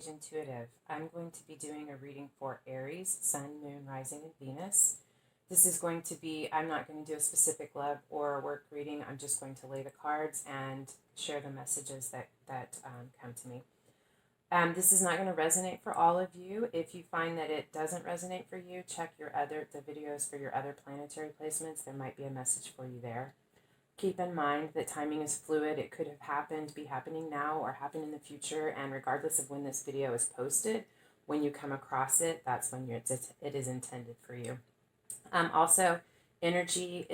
Intuitive. I'm going to be doing a reading for Aries, Sun, Moon, Rising, and Venus. This is going to be, I'm not going to do a specific love or work reading. I'm just going to lay the cards and share the messages that come to me. This is not going to resonate for all of you. If you find that it doesn't resonate for you, check the videos for your other planetary placements. There might be a message for you there. Keep in mind that timing is fluid. It could have happened, be happening now, or happen in the future. And regardless of when this video is posted, when you come across it, that's when it is intended for you. Also, energy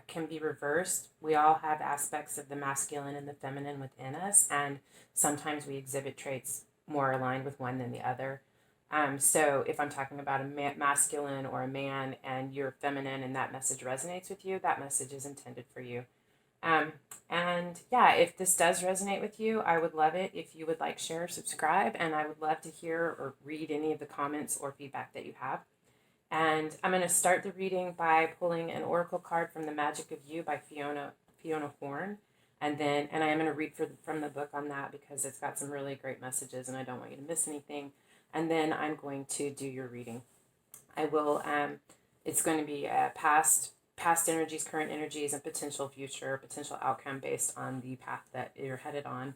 can be reversed. We all have aspects of the masculine and the feminine within us, and sometimes we exhibit traits more aligned with one than the other. So if I'm talking about a masculine or a man and you're feminine and that message resonates with you, that message is intended for you. And yeah, if this does resonate with you, I would love it if you would like, share, or subscribe, and I would love to hear or read any of the comments or feedback that you have. And I'm going to start the reading by pulling an oracle card from The Magic of You by Fiona Horn. And I am going to read from the book on that because it's got some really great messages and I don't want you to miss anything. And then I'm going to do your reading. I will, it's going to be past energies, current energies, and potential future, potential outcome based on the path that you're headed on.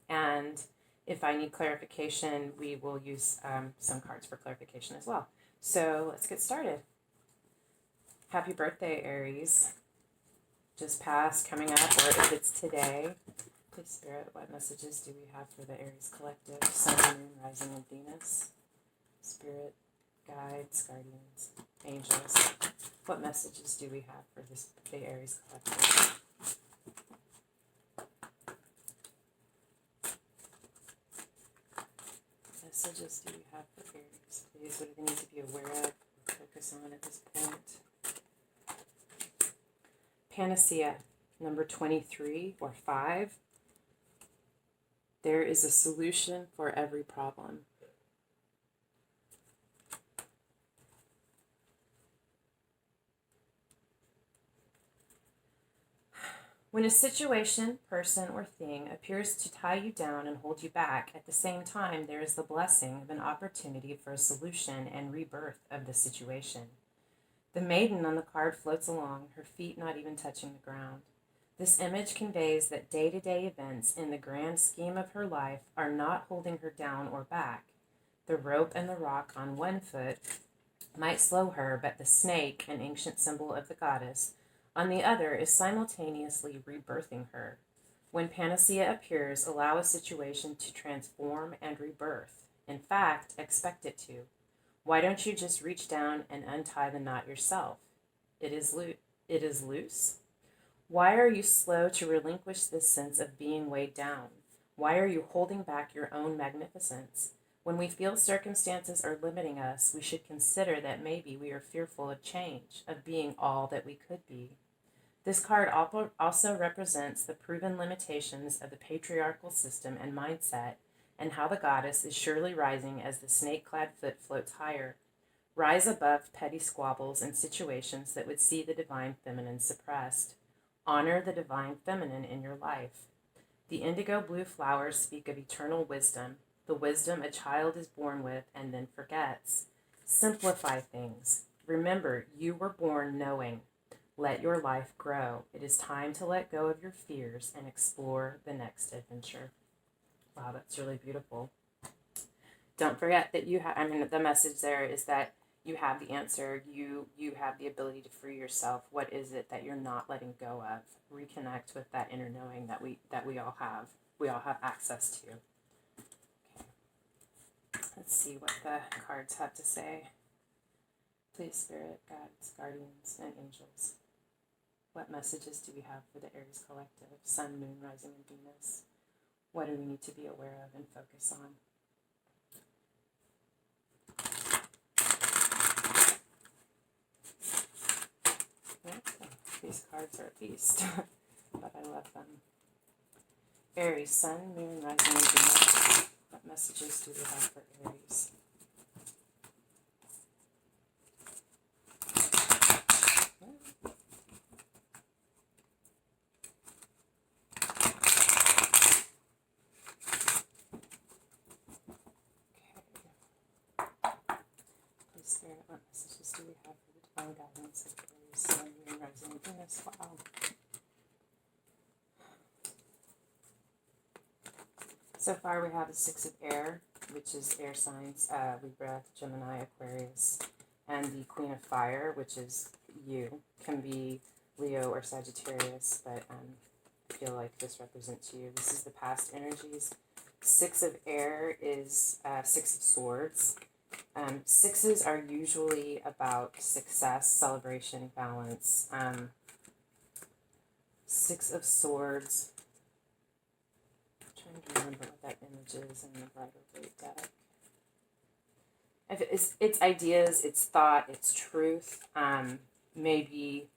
And if I need clarification, we will use some cards for clarification as well. So let's get started. Happy birthday, Aries. Just past, coming up, or if it's today. Please, Spirit, what messages do we have for the Aries Collective? Sun, Moon, Rising, and Venus. Spirit, guides, guardians, angels. What messages do we have for the Aries Collective? Messages do we have for Aries? Please, what do they need to be aware of or focus on at this point? Panacea, number 23 or 5. There is a solution for every problem. When a situation, person, or thing appears to tie you down and hold you back, at the same time there is the blessing of an opportunity for a solution and rebirth of the situation. The maiden on the card floats along, her feet not even touching the ground. This image conveys that day-to-day events in the grand scheme of her life are not holding her down or back. The rope and the rock on one foot might slow her, but the snake, an ancient symbol of the goddess, on the other is simultaneously rebirthing her. When Panacea appears, allow a situation to transform and rebirth. In fact, expect it to. Why don't you just reach down and untie the knot yourself? It is loose. Why are you slow to relinquish this sense of being weighed down? Why are you holding back your own magnificence? When we feel circumstances are limiting us, we should consider that maybe we are fearful of change, of being all that we could be. This card also represents the proven limitations of the patriarchal system and mindset, and how the goddess is surely rising as the snake-clad foot floats higher. Rise above petty squabbles and situations that would see the divine feminine suppressed. Honor the divine feminine in your life. The indigo blue flowers speak of eternal wisdom, the wisdom a child is born with and then forgets. Simplify things. Remember, you were born knowing. Let your life grow. It is time to let go of your fears and explore the next adventure. Wow, that's really beautiful. Don't forget that the message there is that you have the answer. You have the ability to free yourself. What is it that you're not letting go of? Reconnect with that inner knowing that we all have. We all have access to. Okay. Let's see what the cards have to say. Please, Spirit, guides, guardians, and angels. What messages do we have for the Aries Collective? Sun, Moon, Rising, and Venus. What do we need to be aware of and focus on? Okay. These cards are a beast, but I love them. Aries, Sun, Moon, Rising, and Venus. What messages do we have for Aries? Spirit, what messages do we have for the divine guidance of Aries, Sun, Moon, Rising, and Venus? Wow. So far we have the Six of Air, which is air signs, Libra, Gemini, Aquarius, and the Queen of Fire, which is you. Can be Leo or Sagittarius, but I feel like this represents you. This is the past energies. Six of Air is Six of Swords. Sixes are usually about success, celebration, balance. Six of Swords. I'm trying to remember what that image is in the Rider-Waite deck. If it's ideas, it's thought, it's truth. Maybe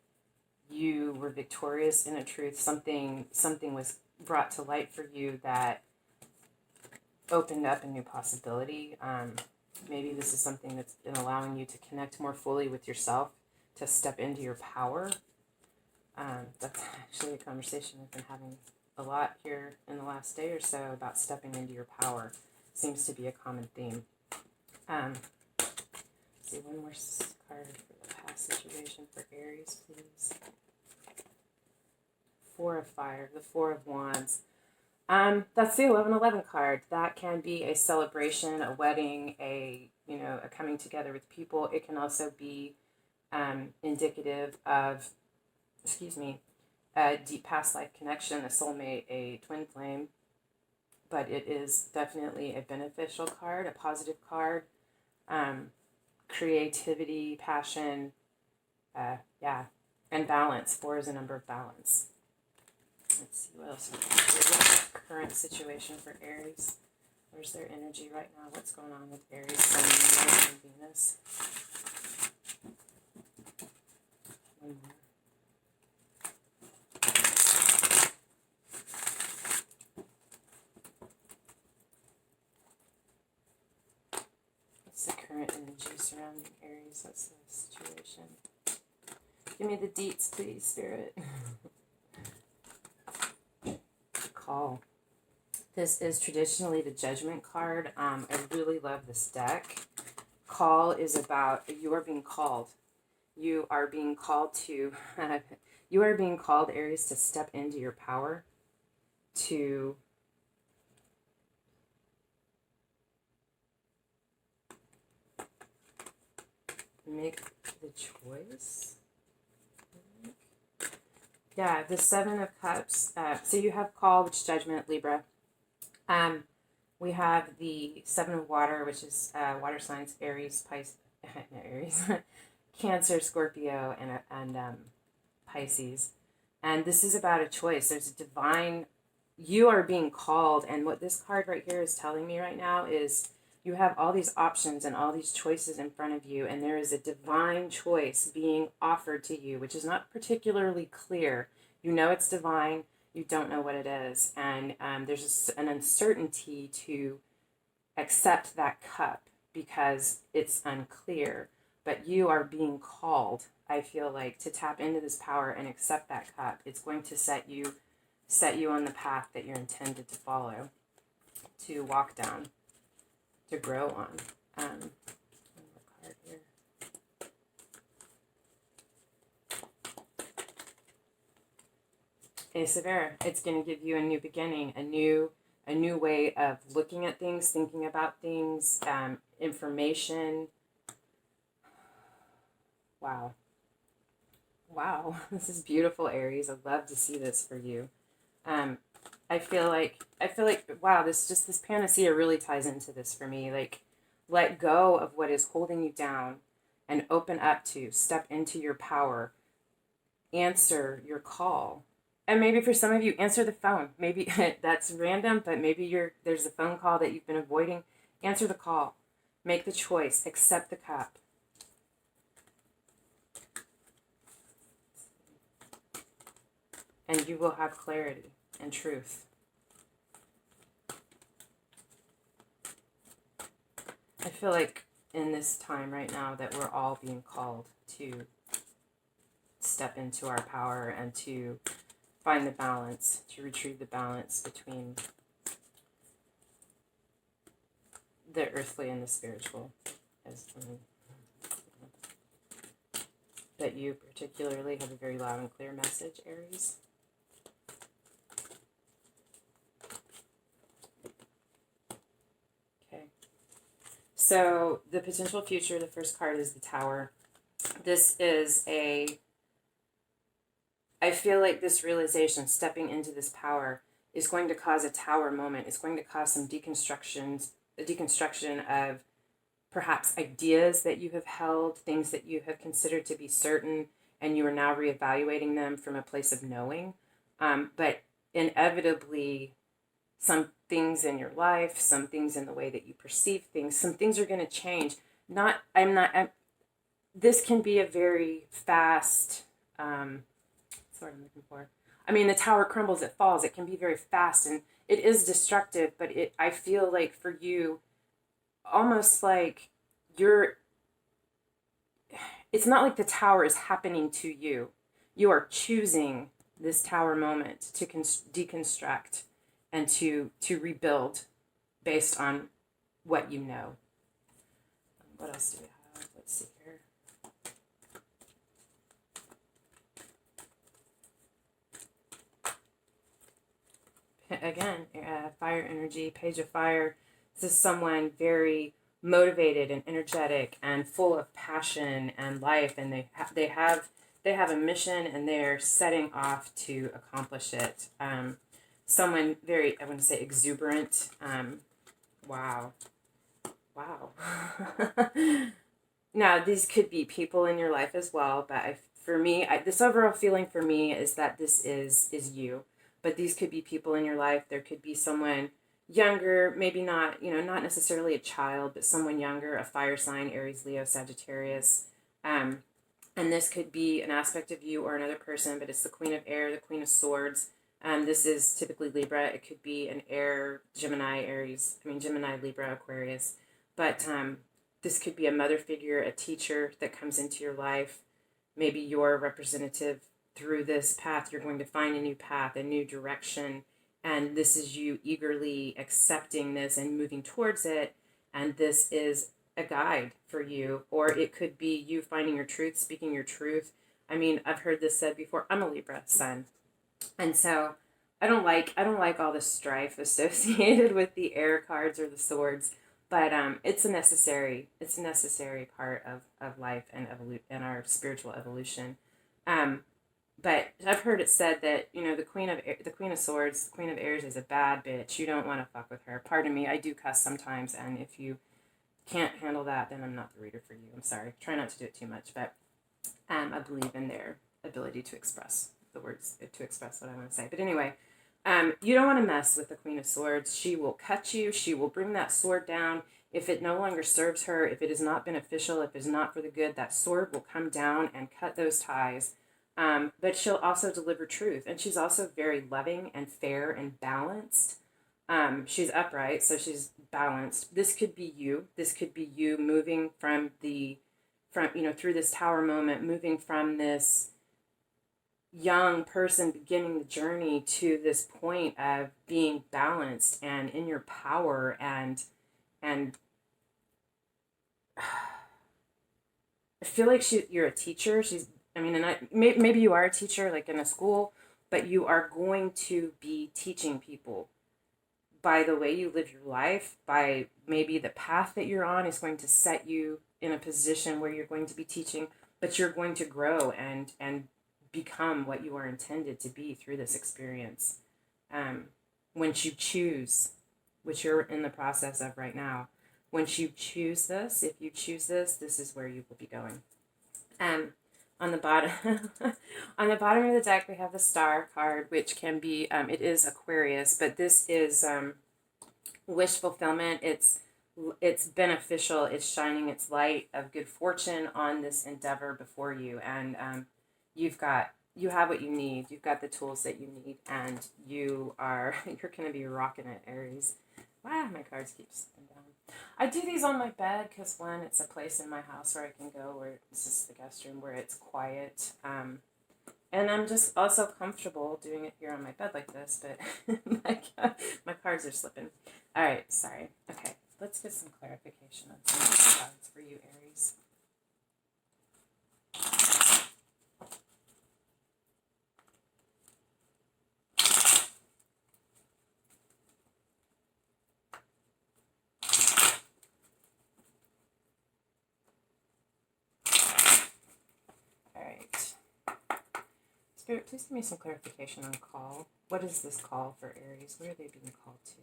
you were victorious in a truth. Something was brought to light for you that opened up a new possibility. Maybe this is something that's been allowing you to connect more fully with yourself, to step into your power. That's actually a conversation I've been having a lot here in the last day or so about stepping into your power. Seems to be a common theme. Let's see, one more card for the past situation for Aries, please. Four of Fire, the Four of Wands. That's the 1111 card. That can be a celebration, a wedding, a coming together with people. It can also be indicative of, a deep past life connection, a soulmate, a twin flame. But it is definitely a beneficial card, a positive card. Creativity, passion, and balance. 4 is a number of balance. Let's see what else we have. Current situation for Aries. Where's their energy right now? What's going on with Aries, Sun, Moon, and Venus? One more. What's the current energy surrounding Aries? What's the situation? Give me the deets, please, Spirit. Call. This is traditionally the Judgment card. I really love this deck. Call is about you are being called. You are being called to, you are being called, Aries, to step into your power, to make the choice. Yeah, the Seven of Cups. So you have Call, which is Judgment, Libra. We have the Seven of Water, which is water signs, Aries, Aries, Cancer, Scorpio, and Pisces. And this is about a choice. There's a divine, you are being called. And what this card right here is telling me right now is you have all these options and all these choices in front of you. And there is a divine choice being offered to you, which is not particularly clear. You know it's divine. You don't know what it is. And there's an uncertainty to accept that cup because it's unclear. But you are being called, I feel like, to tap into this power and accept that cup. It's going to set you on the path that you're intended to follow, to walk down, to grow on. One more card here. Ace of Air. It's going to give you a new beginning, a new way of looking at things, thinking about things, information. Wow, this is beautiful, Aries. I'd love to see this for you. I feel like wow, this panacea really ties into this for me. Like, let go of what is holding you down and open up to step into your power. Answer your call. And maybe for some of you, answer the phone. Maybe that's random, but maybe there's a phone call that you've been avoiding. Answer the call. Make the choice. Accept the cup. And you will have clarity and truth. I feel like in this time right now that we're all being called to step into our power and to find the balance, to retrieve the balance between the earthly and the spiritual. that you particularly have a very loud and clear message, Aries. Okay. So the potential future, the first card is the Tower. This is I feel like this realization, stepping into this power, is going to cause a tower moment. It's going to cause some a deconstruction of perhaps ideas that you have held, things that you have considered to be certain, and you are now reevaluating them from a place of knowing. But inevitably, some things in your life, some things in the way that you perceive things, some things are going to change. This can be a very fast, that's what I'm looking for. I mean, the tower crumbles, it falls. It can be very fast, and it is destructive, but I feel like for you, almost like it's not like the tower is happening to you. You are choosing this tower moment to deconstruct and to rebuild based on what you know. What else do we have? Let's see here. Again, fire energy, Page of Fire. This is someone very motivated and energetic and full of passion and life, and they have a mission, and they're setting off to accomplish it. Someone very, I want to say, exuberant. Wow. Now, these could be people in your life as well, but this overall feeling for me is that this is you. But these could be people in your life. There could be someone younger, maybe not, not necessarily a child, but someone younger, a fire sign, Aries, Leo, Sagittarius. And this could be an aspect of you or another person, but it's the Queen of Air, the Queen of Swords. This is typically Libra. It could be an Air, Gemini, Libra, Aquarius. But this could be a mother figure, a teacher that comes into your life, maybe your representative. Through this path, you're going to find a new path, a new direction, and this is you eagerly accepting this and moving towards it, and this is a guide for you, or it could be you finding your truth, speaking your truth. I mean, I've heard this said before, I'm a Libra sun, and so I don't like all the strife associated with the air cards or the swords, but it's a necessary part of life and and our spiritual evolution. But I've heard it said that, the Queen of Swords, the Queen of Airs is a bad bitch. You don't want to fuck with her. Pardon me, I do cuss sometimes, and if you can't handle that, then I'm not the reader for you. I'm sorry. Try not to do it too much, but I believe in their ability to express the words, to express what I want to say. But anyway, you don't want to mess with the Queen of Swords. She will cut you. She will bring that sword down. If it no longer serves her, if it is not beneficial, if it is not for the good, that sword will come down and cut those ties. But she'll also deliver truth, and she's also very loving and fair and balanced. She's upright, so she's balanced. This could be you. This could be you moving through this tower moment, moving from this young person beginning the journey to this point of being balanced and in your power and I feel like you're a teacher. Maybe you are a teacher, like in a school, but you are going to be teaching people by the way you live your life, by maybe the path that you're on is going to set you in a position where you're going to be teaching, but you're going to grow and become what you are intended to be through this experience. Once you choose, which you're in the process of right now, once you choose this, if you choose this, this is where you will be going. On the bottom, on the bottom of the deck, we have the Star card, which can be, it is Aquarius, but this is wish fulfillment. It's beneficial. It's shining its light of good fortune on this endeavor before you, and you have what you need. You've got the tools that you need, and you're going to be rocking it, Aries. Wow, my cards keep slipping down. I do these on my bed because, one, it's a place in my house where I can go where this is the guest room where it's quiet. And I'm just also comfortable doing it here on my bed like this, but my cards are slipping. All right, sorry. Okay, let's get some clarification on some of these cards for you, Aries. Spirit, please give me some clarification on call. What is this call for Aries? What are they being called to?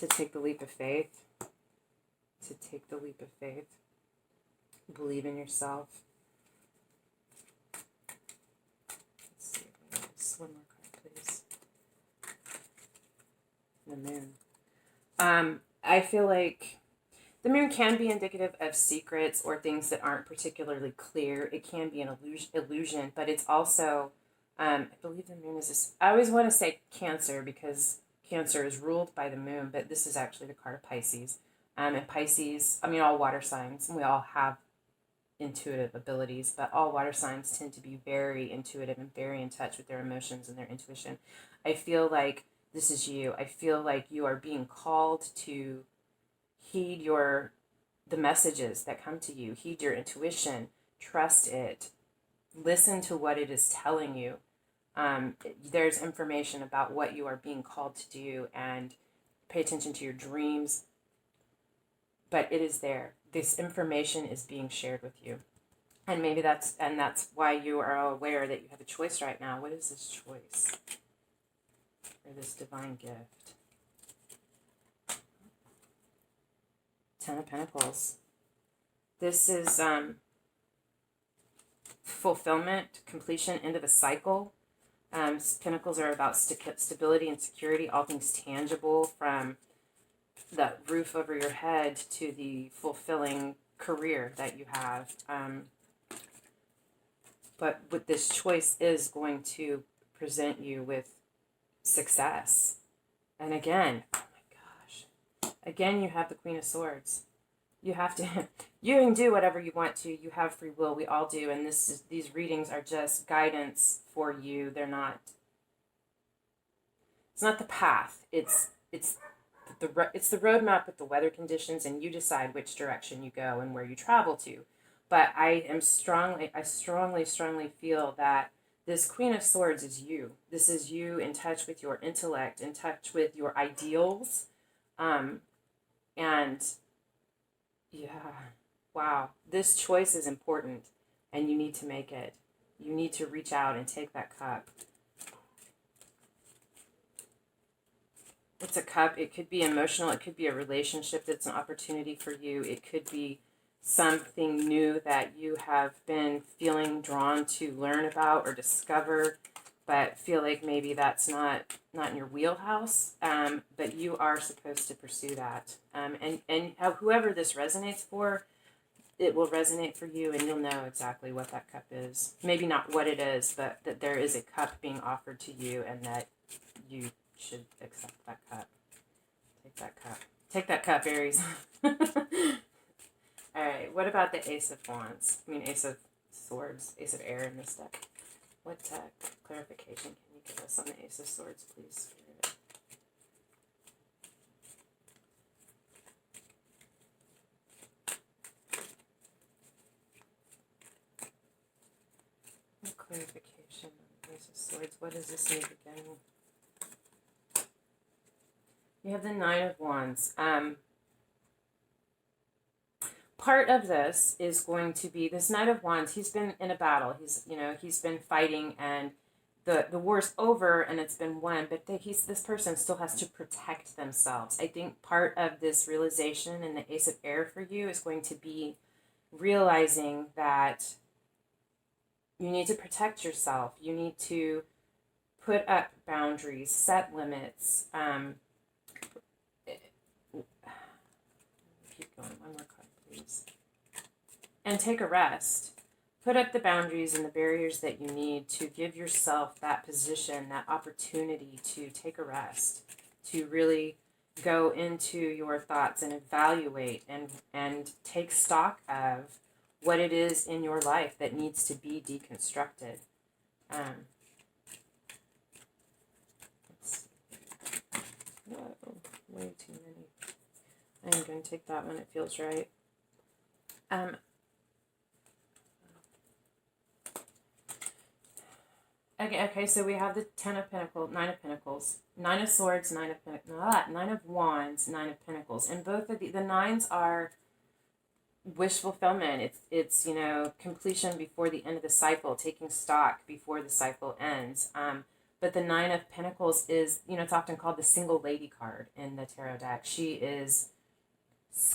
To take the leap of faith. To take the leap of faith. Believe in yourself. Let's see what else. One more card, please. The moon. I feel like the moon can be indicative of secrets or things that aren't particularly clear. It can be an illusion, but it's also, I believe the moon is this. I always want to say Cancer because Cancer is ruled by the moon, but this is actually the card of Pisces. And Pisces, I mean, all water signs, and we all have intuitive abilities, but all water signs tend to be very intuitive and very in touch with their emotions and their intuition. I feel like this is you. I feel like you are being called to heed the messages that come to you. Heed your intuition. Trust it. Listen to what it is telling you. There's information about what you are being called to do, and pay attention to your dreams. But it is there. This information is being shared with you. And maybe that's why you are aware that you have a choice right now. What is this choice? Or this divine gift? Ten of Pentacles. This is fulfillment, completion, end of a cycle. Pentacles are about stability and security, all things tangible, from the roof over your head to the fulfilling career that you have. But what this choice is going to present you with success. And again, oh my gosh, again, you have the Queen of Swords. You have to, you can do whatever you want to. You have free will. We all do. And these readings are just guidance for you. They're not, it's not the path. It's the roadmap with the weather conditions, and you decide which direction you go and where you travel to. But I strongly feel that this Queen of Swords is you. This is you in touch with your intellect, in touch with your ideals. And yeah, wow, this choice is important, and you need to make it. You need to reach out and take that cup. It's a cup. It could be emotional. It could be a relationship that's an opportunity for you. It could be something new that you have been feeling drawn to learn about or discover, but feel like maybe that's not in your wheelhouse. But you are supposed to pursue that. And whoever this resonates for, it will resonate for you, and you'll know exactly what that cup is. Maybe not what it is, but that there is a cup being offered to you, and that you should accept that cup. Take that cup. Take that cup, Aries. All right, what about the Ace of Wands? Ace of Swords, Ace of Air in this deck. What clarification can you give us on the Ace of Swords, please, Spirit? What clarification on the Ace of Swords? What does this mean again? You have the Nine of Wands. Part of this is going to be this Knight of Wands. He's been in a battle. He's been fighting, and the war's over and it's been won. But this person still has to protect themselves. I think part of this realization in the Ace of Air for you is going to be realizing that you need to protect yourself. You need to put up boundaries, set limits. Keep going. One more card, please. And take a rest. Put up the boundaries and the barriers that you need to give yourself that position, that opportunity to take a rest, to really go into your thoughts and evaluate and take stock of what it is in your life that needs to be deconstructed. Let's see. Whoa, way too many. I'm going to take that one. It feels right. Okay, so we have the Ten of Pentacles, Nine of Pentacles, Nine of Swords, Nine of Wands, Nine of Pentacles. And both of the nines are wish fulfillment. It's completion before the end of the cycle, taking stock before the cycle ends. But the Nine of Pentacles is, it's often called the single lady card in the tarot deck. She is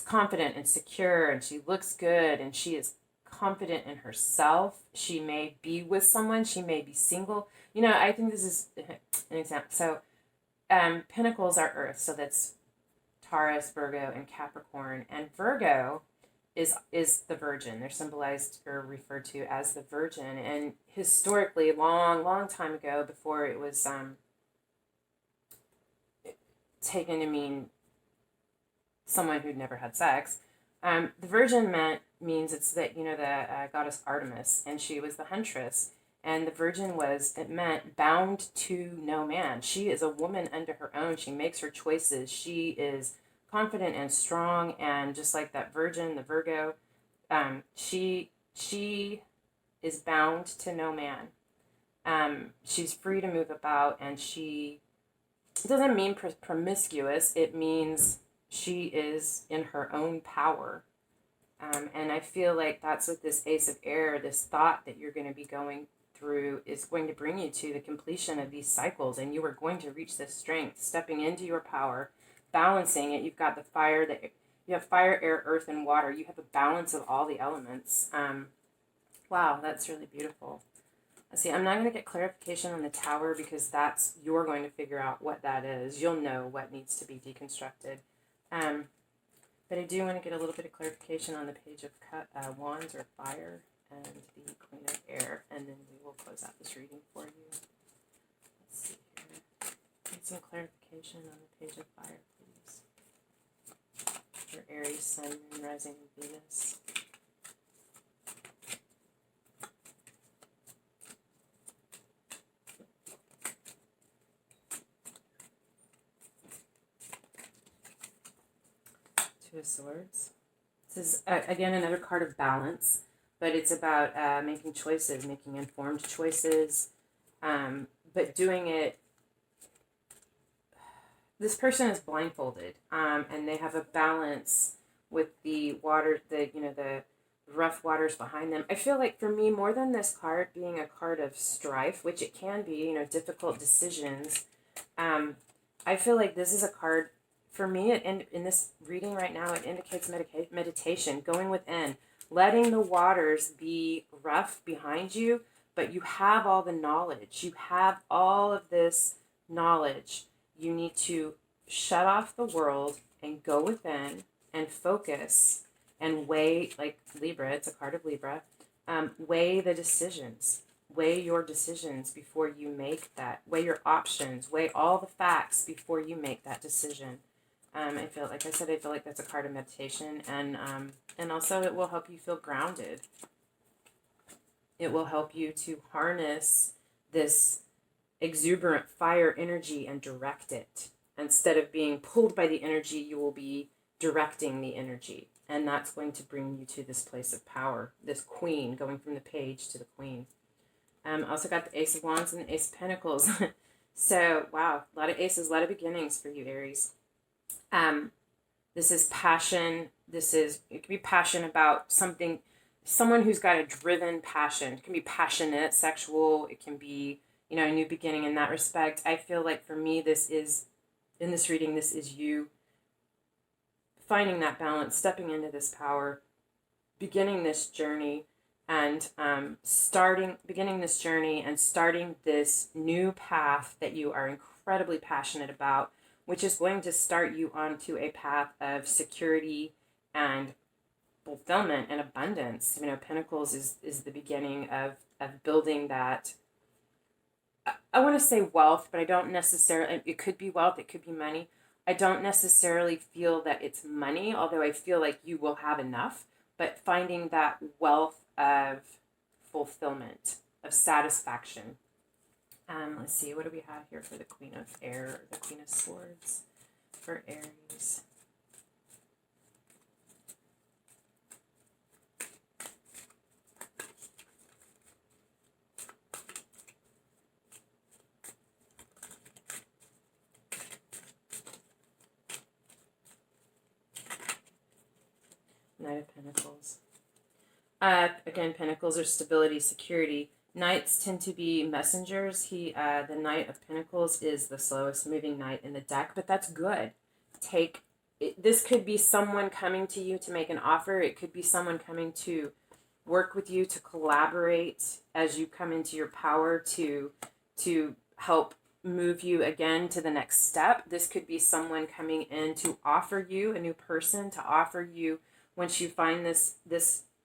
confident and secure, and she looks good, and she is confident in herself. She may be with someone, she may be single. I think this is an example. So Pentacles are Earth, so that's Taurus, Virgo, and Capricorn. And Virgo is the Virgin. They're symbolized or referred to as the Virgin. And historically, long time ago, before it was taken to mean someone who'd never had sex, the Virgin means it's that the goddess Artemis, and she was the huntress. And the Virgin it meant bound to no man. She is a woman unto her own. She makes her choices. She is confident and strong, and just like that Virgin, the Virgo, she is bound to no man. She's free to move about, and it doesn't mean promiscuous. It means she is in her own power. And I feel like that's what this Ace of Air, this thought that you're going to be going through, is going to bring you to the completion of these cycles, and you are going to reach this strength, stepping into your power, balancing it. You've got the fire, you have fire, air, earth, and water. You have a balance of all the elements. Wow, that's really beautiful. Let's see, I'm not going to get clarification on the Tower, because you're going to figure out what that is. You'll know what needs to be deconstructed. But I do want to get a little bit of clarification on the Page of Wands, or fire, and the Queen of Air, and then we will close out this reading for you. Let's see here. Need some clarification on the Page of Fire, please. For Aries, Sun, Moon, Rising, and Venus. Two of Swords. This is, again, another card of balance, but it's about making choices, making informed choices, but doing it. This person is blindfolded, and they have a balance with the water, the rough waters behind them. I feel like, for me, more than this card being a card of strife, which it can be, difficult decisions, I feel like this is a card, for me, in this reading right now, it indicates meditation, going within, letting the waters be rough behind you, but you have all the knowledge. You have all of this knowledge. You need to shut off the world and go within and focus and weigh, like Libra, it's a card of Libra, weigh the decisions. Weigh your decisions before you make that. Weigh your options. Weigh all the facts before you make that decision. I feel like that's a card of meditation, and also it will help you feel grounded. It will help you to harness this exuberant fire energy and direct it. Instead of being pulled by the energy, you will be directing the energy, and that's going to bring you to this place of power, this Queen, going from the Page to the Queen. Also got the Ace of Wands and the Ace of Pentacles. So, wow, a lot of aces, a lot of beginnings for you, Aries. This is passion. It can be passion about something, someone who's got a driven passion. It can be passionate, sexual. It can be, a new beginning in that respect. I feel like, for me, in this reading, this is you finding that balance, stepping into this power, beginning this journey, and starting this new path that you are incredibly passionate about, which is going to start you onto a path of security and fulfillment and abundance. Pentacles is the beginning of building that. I want to say wealth, but I don't necessarily, it could be wealth, it could be money. I don't necessarily feel that it's money, although I feel like you will have enough, but finding that wealth of fulfillment, of satisfaction. Let's see, what do we have here for the Queen of Air, the Queen of Swords for Aries? Knight of Pentacles. Again, Pentacles are stability, security. Knights tend to be messengers. The Knight of Pentacles is the slowest moving knight in the deck, but that's good. This could be someone coming to you to make an offer. It could be someone coming to work with you, to collaborate as you come into your power to help move you again to the next step. This could be someone coming in to offer you a new person, to offer you, once you find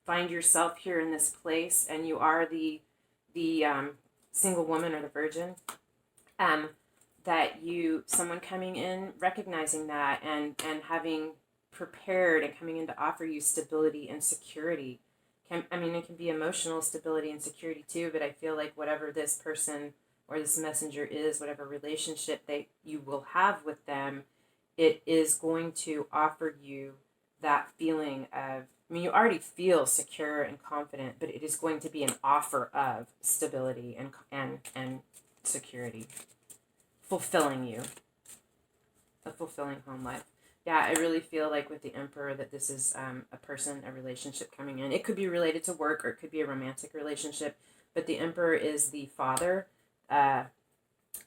find yourself here in this place and you are the single woman or the virgin, someone coming in, recognizing that and having prepared and coming in to offer you stability and security. It can be emotional stability and security too, but I feel like whatever this person or this messenger is, whatever relationship you will have with them, it is going to offer you that feeling of, you already feel secure and confident, but it is going to be an offer of stability and security, fulfilling you, a fulfilling home life. Yeah, I really feel like with the Emperor that this is a relationship coming in. It could be related to work or it could be a romantic relationship, but the Emperor is the father,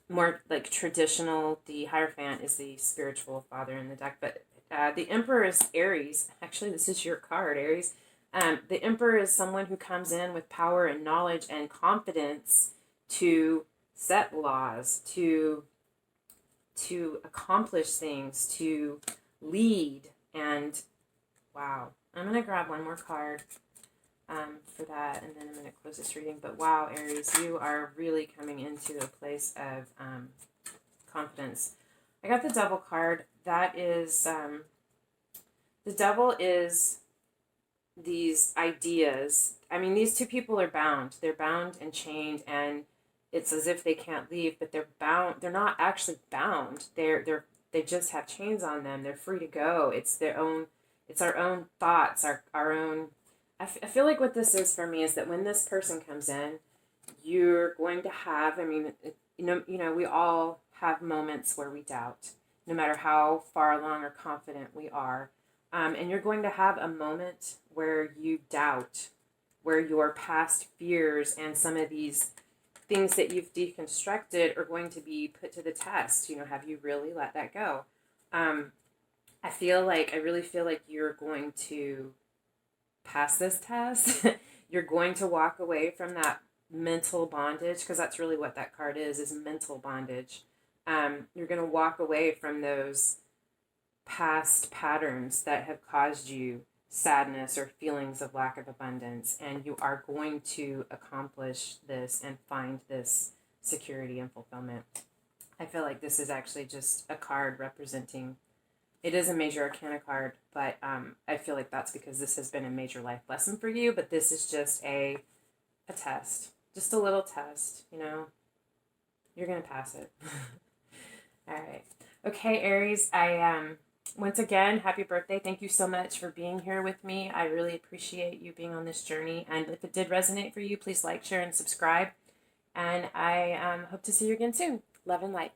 more like traditional. The Hierophant is the spiritual father in the deck, but the Emperor is Aries. Actually, this is your card, Aries. The Emperor is someone who comes in with power and knowledge and confidence to set laws, to accomplish things, to lead. And wow, I'm going to grab one more card for that, and then I'm going to close this reading. But wow, Aries, you are really coming into a place of confidence. I got the Devil card. That is, the Devil is these ideas. These two people are bound. They're bound and chained, and it's as if they can't leave, but they're bound. They're not actually bound. They just have chains on them. They're free to go. It's our own thoughts, our own. I feel like what this is for me is that when this person comes in, you're going to have, we all have moments where we doubt, no matter how far along or confident we are. And you're going to have a moment where you doubt, where your past fears and some of these things that you've deconstructed are going to be put to the test. Have you really let that go? I really feel like you're going to pass this test. You're going to walk away from that mental bondage, because that's really what that card is mental bondage. You're going to walk away from those past patterns that have caused you sadness or feelings of lack of abundance, and you are going to accomplish this and find this security and fulfillment. I feel like this is actually just a card representing, it is a major arcana card, but I feel like that's because this has been a major life lesson for you, but this is just a test, just a little test, you're going to pass it. All right. Okay, Aries, once again, happy birthday. Thank you so much for being here with me. I really appreciate you being on this journey. And if it did resonate for you, please like, share, and subscribe. And I hope to see you again soon. Love and light.